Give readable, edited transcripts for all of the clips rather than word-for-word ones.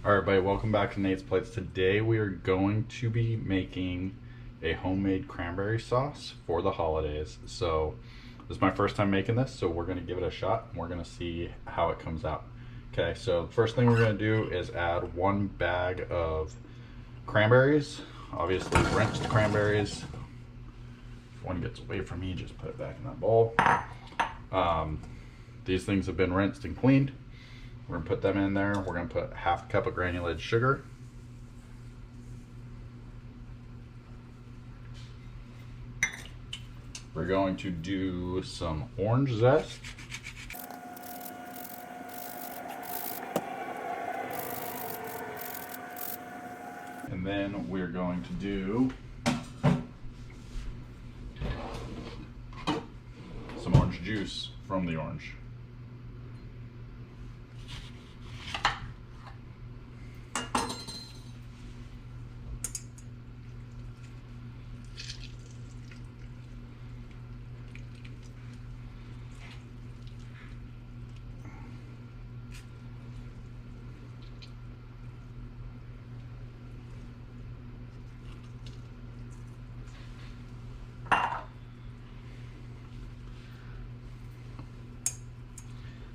All right, everybody, welcome back to Nate's Plates. Today we are going to be making a homemade cranberry sauce for the holidays. So this is my first time making this, so we're gonna give it a shot and we're gonna see how it comes out. Okay, so the first thing we're gonna do is add 1 bag of cranberries. Obviously rinsed cranberries. If one gets away from me, just put it back in that bowl. These things have been rinsed and cleaned. We're gonna put them in there. We're gonna put 1/2 cup of granulated sugar. We're going to do some orange zest. And then we're going to do some orange juice from the orange.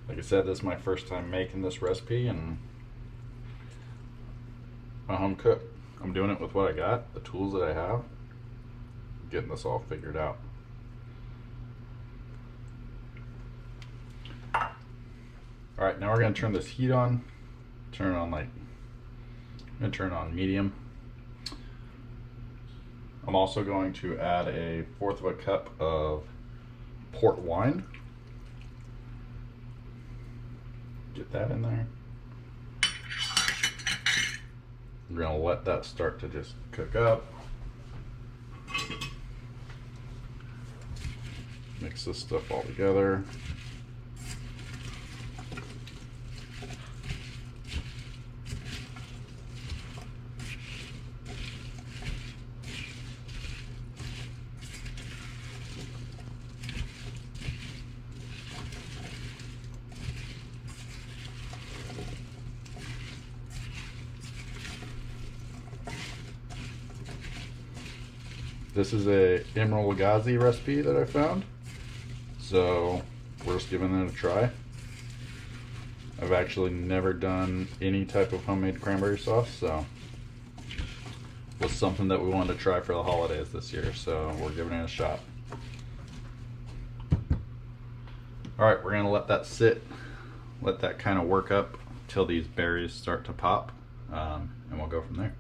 Like I said, this is my first time making this recipe and I'm a home cook. I'm doing it with what I got, the tools that I have, getting this all figured out. All right, now we're gonna turn this heat on. Turn it on I'm gonna turn it on medium. I'm also going to add a 1/4 of a cup of port wine. Get that in there. We're gonna let that start to just cook up. Mix this stuff all together. This is a Emerald Lagasse recipe that I found, so we're just giving it a try. I've actually never done any type of homemade cranberry sauce, so it was something that we wanted to try for the holidays this year, so we're giving it a shot. All right, we're gonna let that sit, let that kind of work up till these berries start to pop, and we'll go from there.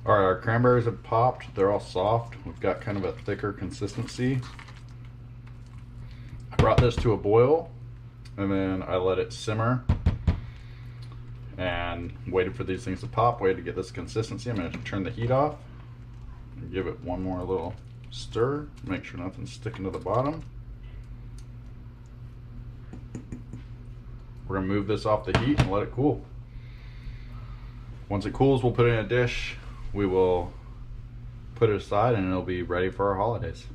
All right, our cranberries have popped. They're all soft. We've got kind of a thicker consistency. I brought this to a boil and then I let it simmer and waited for these things to pop, waited to get this consistency. I'm gonna turn the heat off and give it one more little stir, make sure nothing's sticking to the bottom. We're gonna move this off the heat and let it cool. Once it cools, we'll put it in a dish. We will put it aside and it'll be ready for our holidays.